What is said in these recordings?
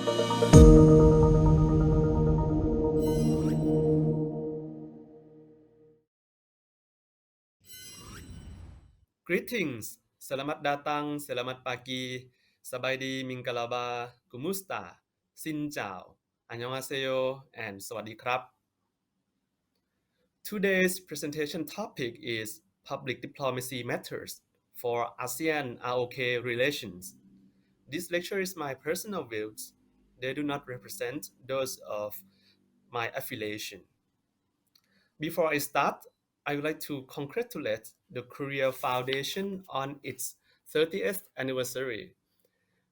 Greetings, selamat datang, selamat pagi, sabaydi mingalaba, kumusta, xin chào, annyeonghaseyo, and sawadee krap. Today's presentation topic is public diplomacy matters for ASEAN-ROK relations. This lecture is my personal views. They do not represent those of my affiliation. Before I start, I would like to congratulate the Korea Foundation on its 30th anniversary.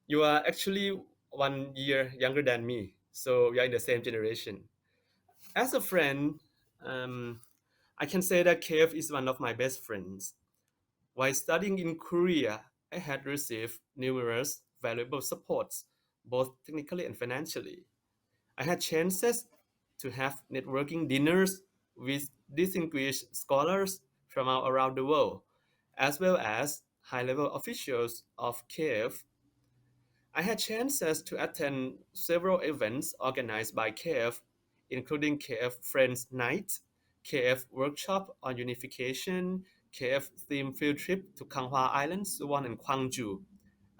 You are actually 1 year younger than me, so we are in the same generation. As a friend, I can say that KF is one of my best friends. While studying in Korea, I had received numerous valuable supports, both technically and financially. I had chances to have networking dinners with distinguished scholars from all around the world, as well as high-level officials of KF. I had chances to attend several events organized by KF, including KF Friends Night, KF Workshop on Unification, KF Theme Field Trip to Kanghwa Island, Suwon, and Gwangju,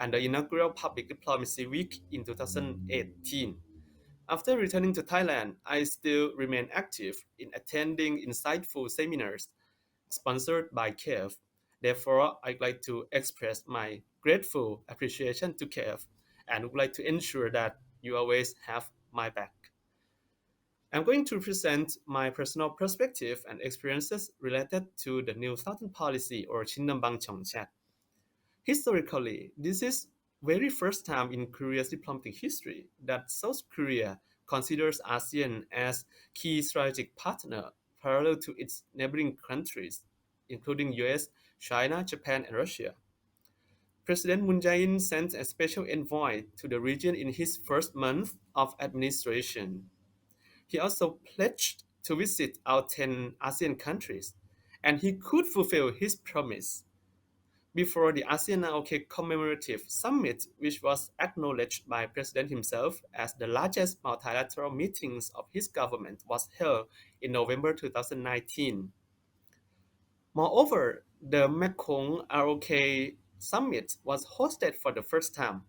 and the inaugural Public Diplomacy Week in 2018. After returning to Thailand, I still remain active in attending insightful seminars sponsored by KF. Therefore, I'd like to express my grateful appreciation to KF and would like to ensure that you always have my back. I'm going to present my personal perspective and experiences related to the New Southern Policy or 신남방정책. Historically, this is very first time in Korea's diplomatic history that South Korea considers ASEAN as key strategic partner parallel to its neighboring countries, including US, China, Japan, and Russia. President Moon Jae-in sent a special envoy to the region in his first month of administration. He also pledged to visit our 10 ASEAN countries, and he could fulfill his promise. Before the ASEAN-ROK commemorative summit, which was acknowledged by President himself as the largest multilateral meetings of his government, was held in November 2019. Moreover, the Mekong ROK summit was hosted for the first time,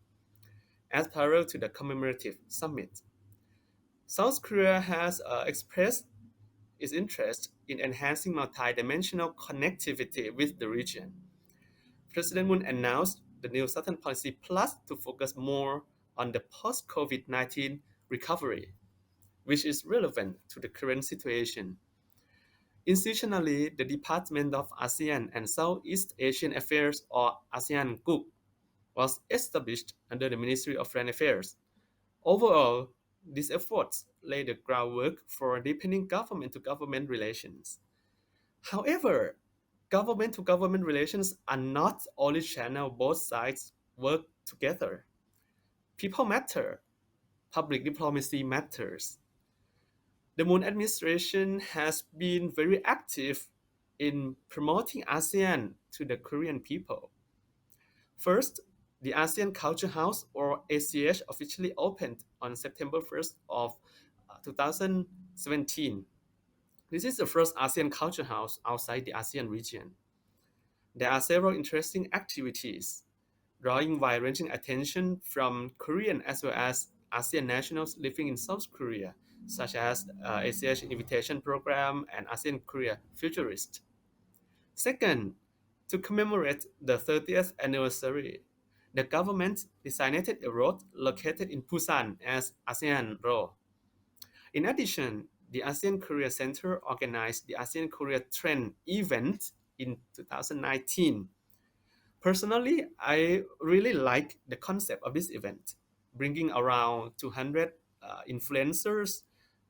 as parallel to the commemorative summit. South Korea has expressed its interest in enhancing multidimensional connectivity with the region. President Moon announced the New Southern Policy Plus to focus more on the post-COVID-19 recovery, which is relevant to the current situation. Institutionally, the Department of ASEAN and Southeast Asian Affairs, or ASEAN-ROK, was established under the Ministry of Foreign Affairs. Overall, these efforts laid the groundwork for deepening government-to-government relations. However, government-to-government relations are not the only channel both sides work together. People matter. Public diplomacy matters. The Moon administration has been very active in promoting ASEAN to the Korean people. First, the ASEAN Culture House, or ACH, officially opened on September 1st of 2017. This is the first ASEAN Culture House outside the ASEAN region. There are several interesting activities, drawing wide-ranging attention from Korean as well as ASEAN nationals living in South Korea, such as ACH Invitation Program and ASEAN Korea Futurist. Second, to commemorate the 30th anniversary, the government designated a road located in Busan as ASEAN-ROK. In addition, the ASEAN Korea Center organized the ASEAN Korea Trend event in 2019. Personally, I really like the concept of this event, bringing around 200 influencers,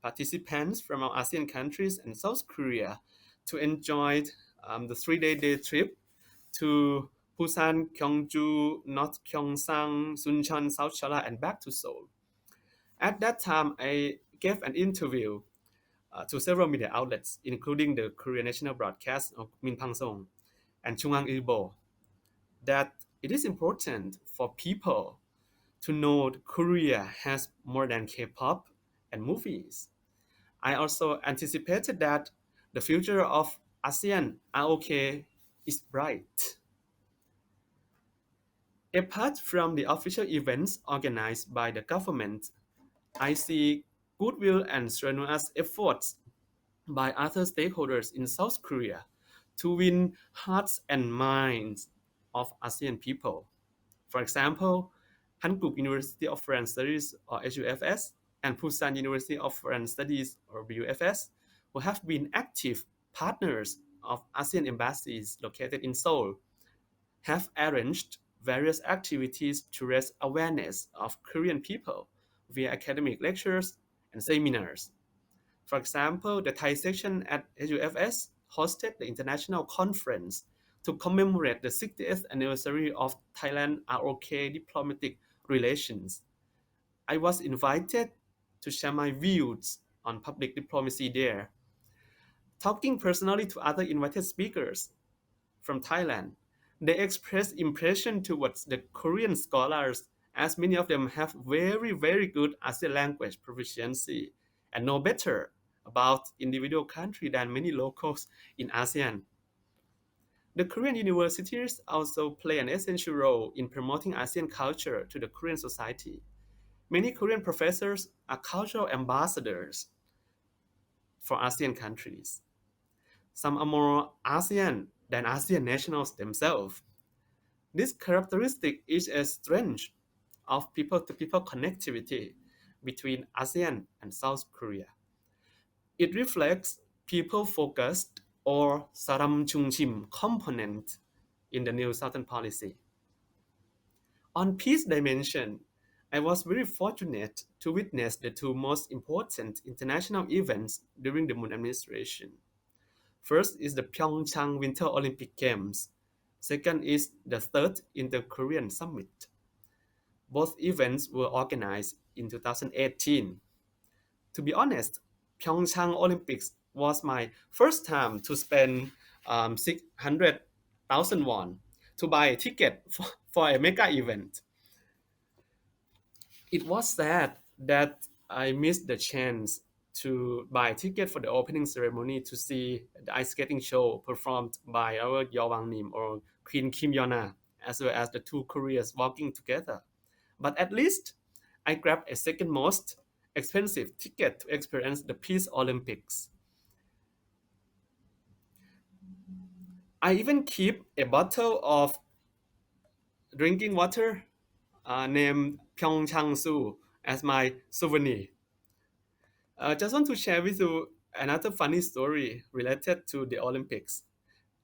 participants from our ASEAN countries and South Korea to enjoy the 3-day day trip to Busan, Gyeongju, North Gyeongsang, Suncheon, South Cholla, and back to Seoul. At that time, I gave an interview to several media outlets, including the Korean National Broadcast of Minpangsong and Chungang Ilbo, that it is important for people to know Korea has more than K-pop and movies. I also anticipated that the future of ASEAN-ROK is bright. Apart from the official events organized by the government, I see goodwill and strenuous efforts by other stakeholders in South Korea to win hearts and minds of ASEAN people. For example, Hankuk University of Foreign Studies or HUFS and Busan University of Foreign Studies or BUFS, who have been active partners of ASEAN embassies located in Seoul, have arranged various activities to raise awareness of Korean people via academic lectures and seminars. For example, the Thai section at HUFS hosted the international conference to commemorate the 60th anniversary of Thailand-ROK diplomatic relations. I was invited to share my views on public diplomacy there. Talking personally to other invited speakers from Thailand, they expressed impression towards the Korean scholars, as many of them have very, very good ASEAN language proficiency and know better about individual country than many locals in ASEAN. The Korean universities also play an essential role in promoting ASEAN culture to the Korean society. Many Korean professors are cultural ambassadors for ASEAN countries. Some are more ASEAN than ASEAN nationals themselves. This characteristic is a strength of people-to-people connectivity between ASEAN and South Korea. It reflects people-focused or 사람 중심 component in the new Southern policy. On peace dimension, I was very fortunate to witness the two most important international events during the Moon administration. First is the Pyeongchang Winter Olympic Games. Second is the third Inter-Korean Summit. Both events were organized in 2018. To be honest, Pyeongchang Olympics was my first time to spend 600,000 won to buy a ticket for a mega event. It was sad that I missed the chance to buy a ticket for the opening ceremony to see the ice skating show performed by our Yewang Nim or Queen Kim Yona, as well as the two Koreas walking together. But at least I grabbed a second most expensive ticket to experience the Peace Olympics. I even keep a bottle of drinking water named Pyeongchang-su as my souvenir. Just want to share with you another funny story related to the Olympics.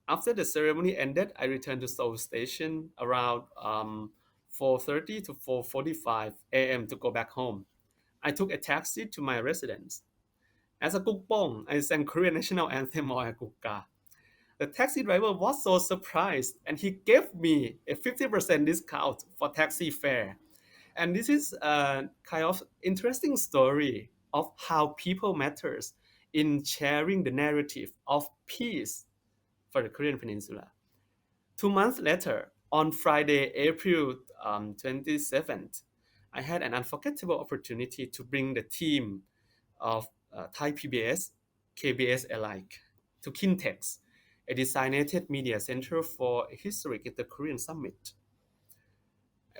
After the ceremony ended, I returned to Seoul Station around 4:30 to 4:45 a.m. to go back home. I took a taxi to my residence. As a kukpong, I sang Korean national anthem or Kukka. The taxi driver was so surprised and he gave me a 50% discount for taxi fare. And this is a kind of interesting story of how people matters in sharing the narrative of peace for the Korean Peninsula. 2 months later, on Friday, April 27th, I had an unforgettable opportunity to bring the team of Thai PBS, KBS alike to Kintex, a designated media center for a historic inter-Korean summit.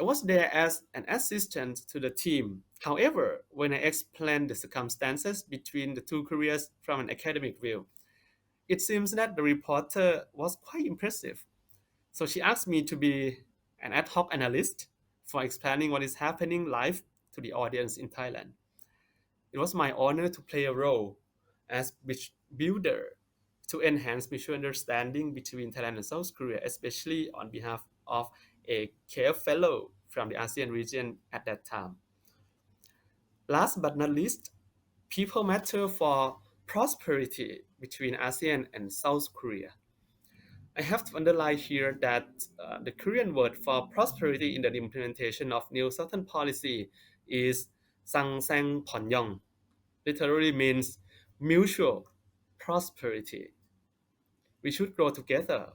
I was there as an assistant to the team. However, when I explained the circumstances between the two Koreas from an academic view, it seems that the reporter was quite impressive. So she asked me to be an ad hoc analyst for explaining what is happening live to the audience in Thailand. It was my honor to play a role as bridge builder to enhance mutual understanding between Thailand and South Korea, especially on behalf of a CARE fellow from the ASEAN region at that time. Last but not least, people matter for prosperity between ASEAN and South Korea. I have to underline here that the Korean word for prosperity in the implementation of New Southern policy is 상생번영, literally means mutual prosperity. We should grow together.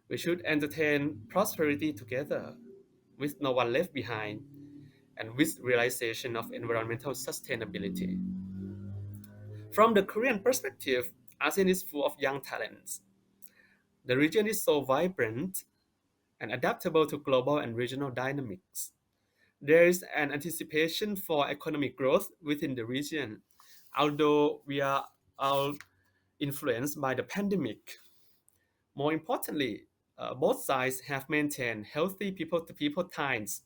We should entertain prosperity together with no one left behind. and with realization of environmental sustainability. From the Korean perspective, ASEAN is full of young talents. The region is so vibrant and adaptable to global and regional dynamics. There is an anticipation for economic growth within the region, although we are all influenced by the pandemic. More importantly, both sides have maintained healthy people-to-people ties.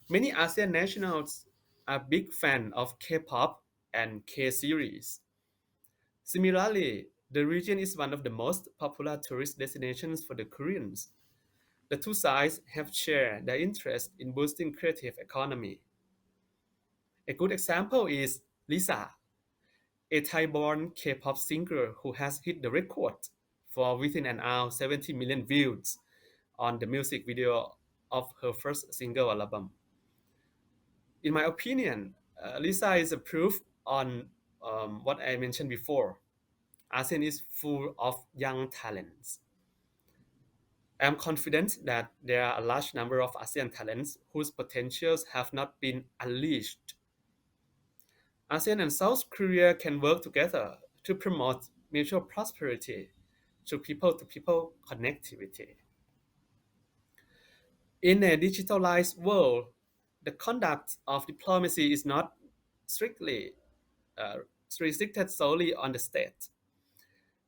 Many ASEAN nationals are big fans of K-pop and K-series. Similarly, the region is one of the most popular tourist destinations for the Koreans. The two sides have shared their interest in boosting creative economy. A good example is Lisa, a Thai-born K-pop singer who has hit the record for within an hour 70 million views on the music video of her first single album. In my opinion, Lisa is a proof on what I mentioned before. ASEAN is full of young talents. I am confident that there are a large number of ASEAN talents whose potentials have not been unleashed. ASEAN and South Korea can work together to promote mutual prosperity through people-to-people connectivity. In a digitalized world, the conduct of diplomacy is not strictly restricted solely on the state.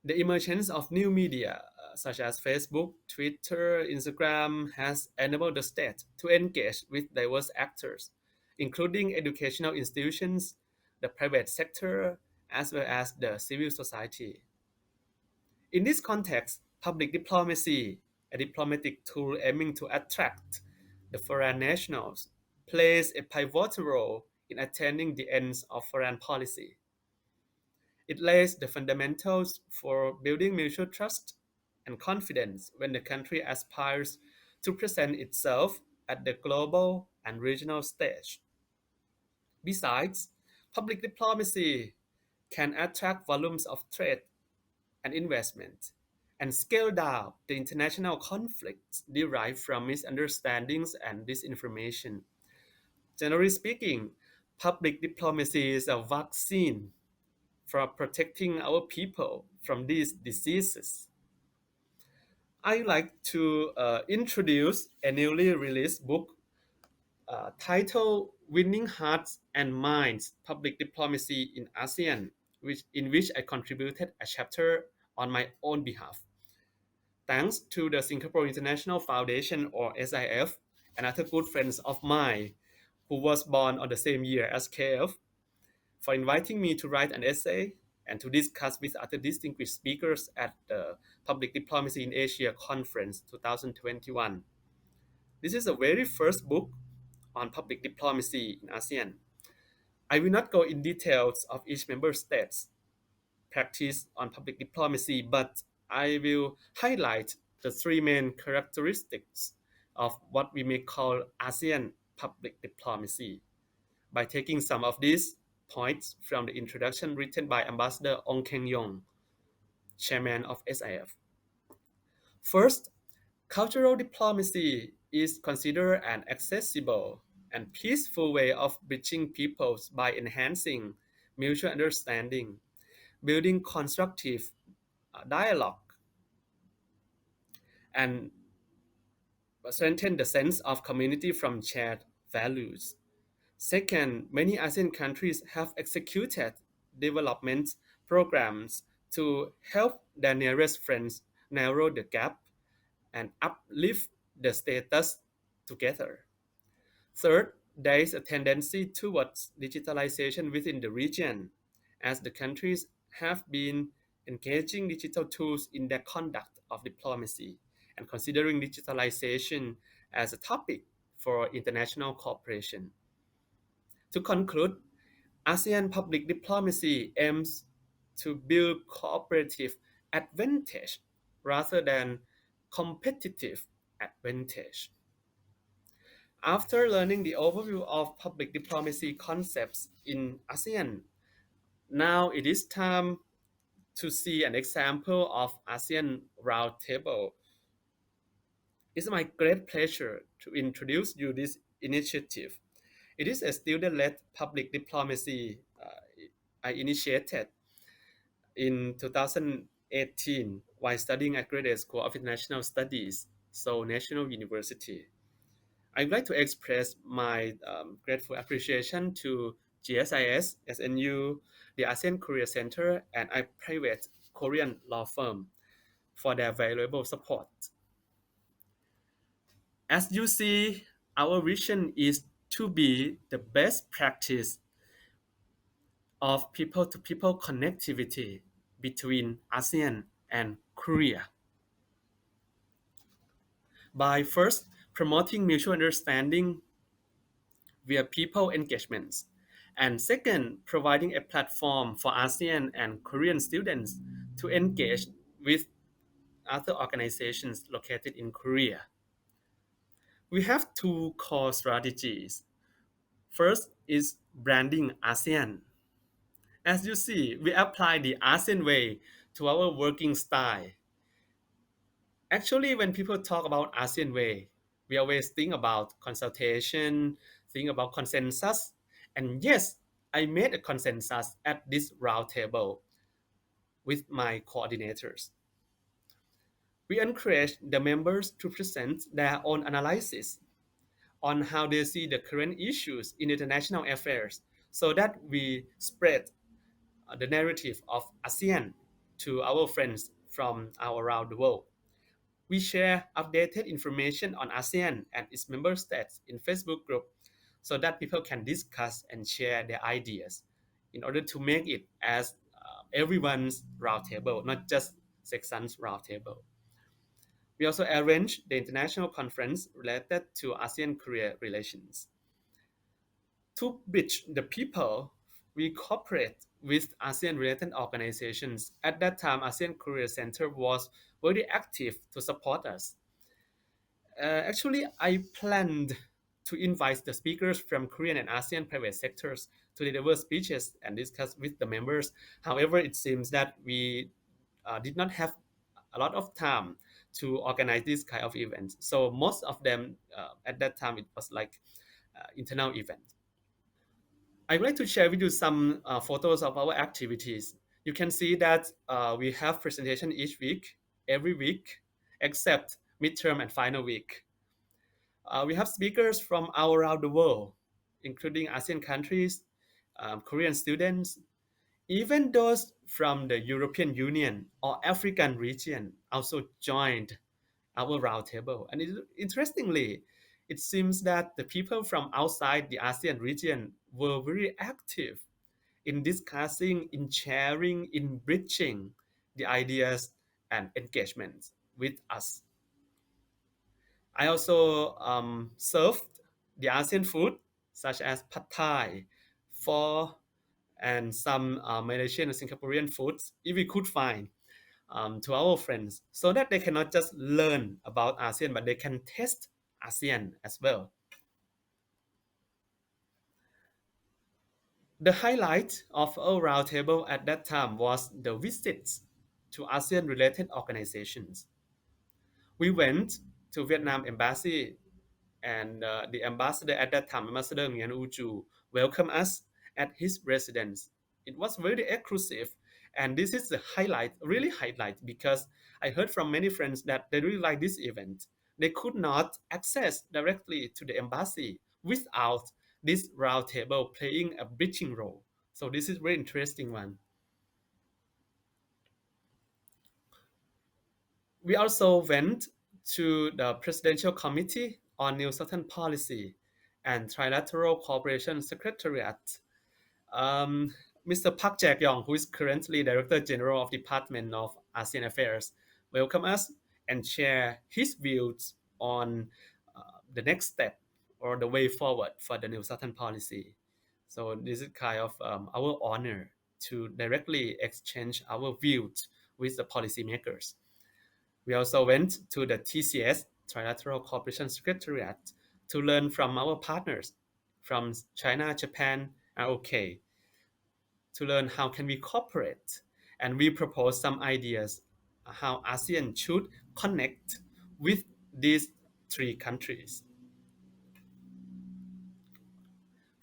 The emergence of new media such as Facebook, Twitter, Instagram has enabled the state to engage with diverse actors, including educational institutions, the private sector, as well as the civil society. In this context, public diplomacy, a diplomatic tool aiming to attract the foreign nationals, plays a pivotal role in attaining the ends of foreign policy. It lays the fundamentals for building mutual trust and confidence when the country aspires to present itself at the global and regional stage. Besides, public diplomacy can attract volumes of trade and investment and scale down the international conflicts derived from misunderstandings and disinformation. Generally speaking, public diplomacy is a vaccine for protecting our people from these diseases. I like to introduce a newly released book titled Winning Hearts and Minds Public Diplomacy in ASEAN, in which I contributed a chapter on my own behalf. Thanks to the Singapore International Foundation, or SIF, another good friend of mine who was born on the same year as KF, for inviting me to write an essay and to discuss with other distinguished speakers at the Public Diplomacy in Asia Conference 2021. This is the very first book on public diplomacy in ASEAN. I will not go in details of each member state's practice on public diplomacy, but I will highlight the three main characteristics of what we may call ASEAN public diplomacy by taking some of these points from the introduction written by Ambassador Ong Keng Yong, chairman of SIF. First, cultural diplomacy is considered an accessible and peaceful way of bridging peoples by enhancing mutual understanding, building constructive dialogue, and strengthen the sense of community from shared values. Second, many ASEAN countries have executed development programs to help their nearest friends narrow the gap and uplift the status together. Third, there is a tendency towards digitalization within the region, as the countries have been engaging digital tools in their conduct of diplomacy and considering digitalization as a topic for international cooperation. To conclude, ASEAN public diplomacy aims to build cooperative advantage rather than competitive advantage. After learning the overview of public diplomacy concepts in ASEAN, now it is time to see an example of ASEAN Roundtable. It's my great pleasure to introduce you this initiative. It is a student-led public diplomacy I initiated in 2018 while studying at Graduate School of International Studies, Seoul National University. I'd like to express my grateful appreciation to GSIS, SNU, the ASEAN Korea Center, and a private Korean law firm for their valuable support. As you see, our vision is to be the best practice of people-to-people connectivity between ASEAN and Korea. By first promoting mutual understanding via people engagements, and second, providing a platform for ASEAN and Korean students to engage with other organizations located in Korea. We have two core strategies. First is branding ASEAN. As you see, we apply the ASEAN way to our working style. Actually, when people talk about ASEAN way, we always think about consultation, think about consensus. And yes, I made a consensus at this roundtable with my coordinators. We encourage the members to present their own analysis on how they see the current issues in international affairs so that we spread the narrative of ASEAN to our friends from around the world. We share updated information on ASEAN and its member states in Facebook group so that people can discuss and share their ideas in order to make it as everyone's roundtable, not just Seksan's roundtable. We also arrange the international conference related to ASEAN-Korea relations. To bridge the people, we cooperate with ASEAN-related organizations. At that time, ASEAN Korea Center was very active to support us. Actually, I planned to invite the speakers from Korean and ASEAN private sectors to deliver speeches and discuss with the members. However, it seems that we did not have a lot of time to organize this kind of events. So most of them at that time, it was like internal events. I'd like to share with you some photos of our activities. You can see that we have presentation each week, every week, except midterm and final week. We have speakers from all around the world, including ASEAN countries, Korean students, even those from the European Union or African region also joined our roundtable. And interestingly, it seems that the people from outside the ASEAN region were very active in discussing, in sharing, in bridging the ideas and engagements with us. I also served the ASEAN food, such as pad thai, pho, and some Malaysian and Singaporean foods, if we could find, to our friends, so that they cannot just learn about ASEAN, but they can test ASEAN as well. The highlight of our roundtable at that time was the visits to ASEAN-related organizations. We went to Vietnam Embassy, and the ambassador at that time, Ambassador Nguyen U Chu, welcomed us at his residence. It was very exclusive, and this is the highlight, really highlight, because I heard from many friends that they really like this event. They could not access directly to the embassy without this roundtable playing a bridging role. So this is very interesting one. We also went to the Presidential Committee on New Southern Policy and Trilateral Cooperation Secretariat. Mr. Park Jae-kyung, who is currently Director General of Department of ASEAN Affairs, welcome us and share his views on the next step or the way forward for the New Southern Policy. So this is kind of our honor to directly exchange our views with the policymakers. We also went to the TCS, Trilateral Cooperation Secretariat, to learn from our partners from China, Japan, and ROK, to learn how can we cooperate. And we propose some ideas how ASEAN should connect with these three countries.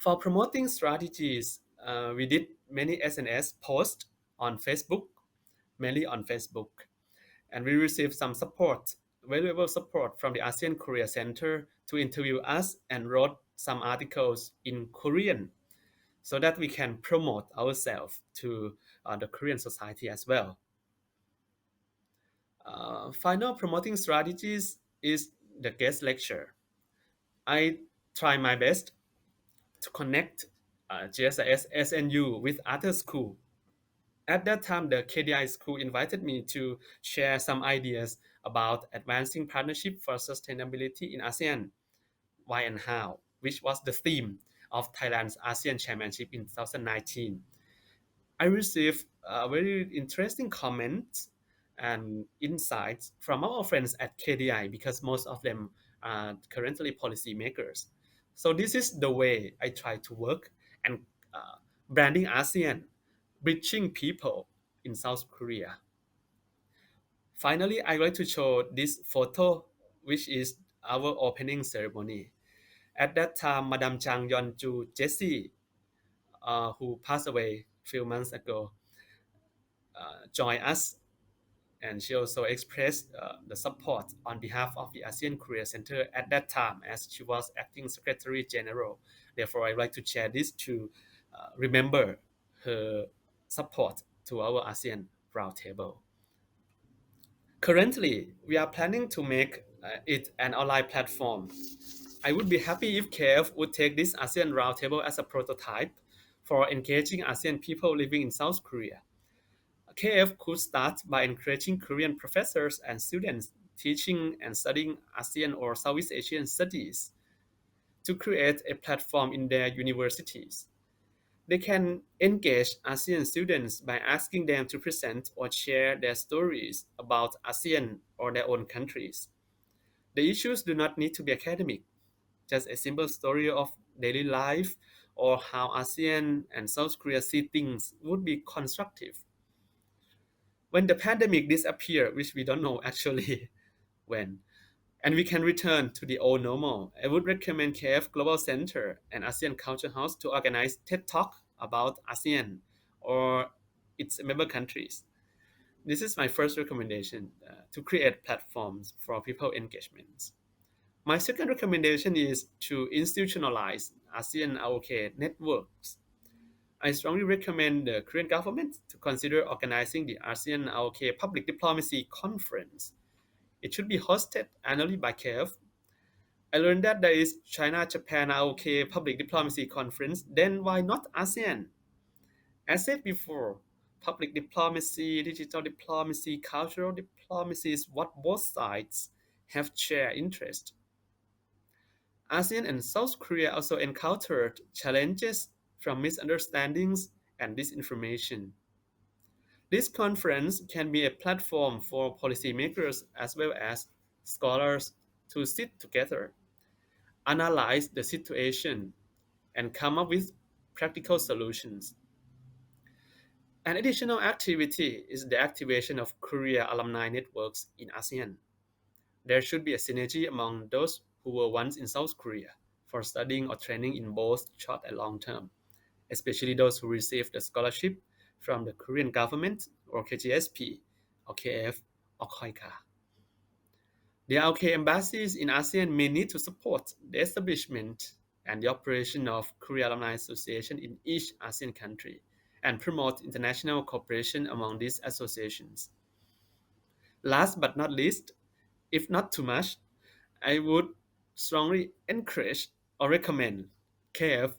For promoting strategies, we did many SNS posts on Facebook, mainly on Facebook, and we received some support, valuable support from the ASEAN Korea Center to interview us and wrote some articles in Korean so that we can promote ourselves to the Korean society as well. Final promoting strategies is the guest lecture. I try my best to connect GSIS SNU with other schools. At that time, the KDI school invited me to share some ideas about advancing partnership for sustainability in ASEAN, why and how, which was the theme of Thailand's ASEAN Chairmanship in 2019. I received very interesting comments and insights from our friends at KDI because most of them are currently policymakers. So this is the way I try to work and branding ASEAN, reaching people in South Korea. Finally, I'd like to show this photo, which is our opening ceremony. At that time, Madam Chang Yeon-ju Jessie, who passed away a few months ago, joined us, and she also expressed the support on behalf of the ASEAN Korea Center at that time, as she was acting Secretary General. Therefore, I'd like to share this to remember her support to our ASEAN Roundtable. Currently, we are planning to make it an online platform. I would be happy if KF would take this ASEAN Roundtable as a prototype for engaging ASEAN people living in South Korea. KF could start by encouraging Korean professors and students teaching and studying ASEAN or Southeast Asian studies to create a platform in their universities. They can engage ASEAN students by asking them to present or share their stories about ASEAN or their own countries. The issues do not need to be academic. Just a simple story of daily life or how ASEAN and South Korea see things would be constructive. When the pandemic disappears, which we don't know actually when, and we can return to the old normal, I would recommend KF Global Center and ASEAN Culture House to organize TED Talk about ASEAN or its member countries. This is my first recommendation, to create platforms for people engagement. My second recommendation is to institutionalize ASEAN-ROK networks. I strongly recommend the Korean government to consider organizing the ASEAN-ROK Public Diplomacy Conference. It should be hosted annually by KF. I learned that there is China-Japan-ROK Public Diplomacy Conference, then why not ASEAN? As said before, public diplomacy, digital diplomacy, cultural diplomacy is what both sides have shared interest. ASEAN and South Korea also encountered challenges from misunderstandings and disinformation. This conference can be a platform for policymakers as well as scholars to sit together, analyze the situation, and come up with practical solutions. An additional activity is the activation of Korea alumni networks in ASEAN. There should be a synergy among those who were once in South Korea for studying or training in both short and long term, especially those who received a scholarship from the Korean government or KGSP or KF or KOICA. The RK embassies in ASEAN may need to support the establishment and the operation of Korea Alumni Association in each ASEAN country and promote international cooperation among these associations. Last but not least, if not too much, I would strongly encourage or recommend KF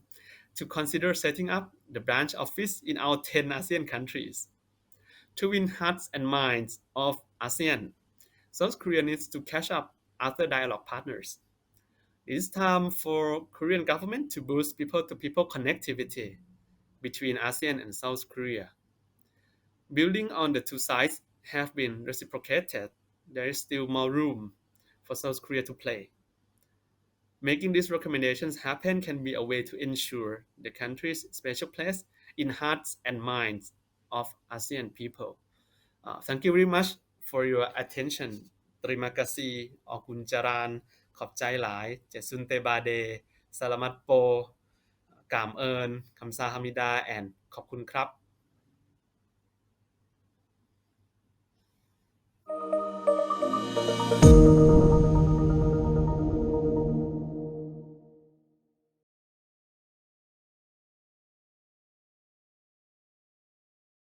to consider setting up the branch office in our 10 ASEAN countries. To win hearts and minds of ASEAN, South Korea needs to catch up other dialogue partners. It is time for Korean government to boost people-to-people connectivity between ASEAN and South Korea. Building on the two sides have been reciprocated, there is still more room for South Korea to play. Making these recommendations happen can be a way to ensure the country's special place in hearts and minds of ASEAN people. Thank you very much for your attention. Terima kasih, Okun Jaran, ขอบใจหลาย Jesun Te Bade, Salamat po, Cảm ơn, 감사합니다, and ขอบคุณครับ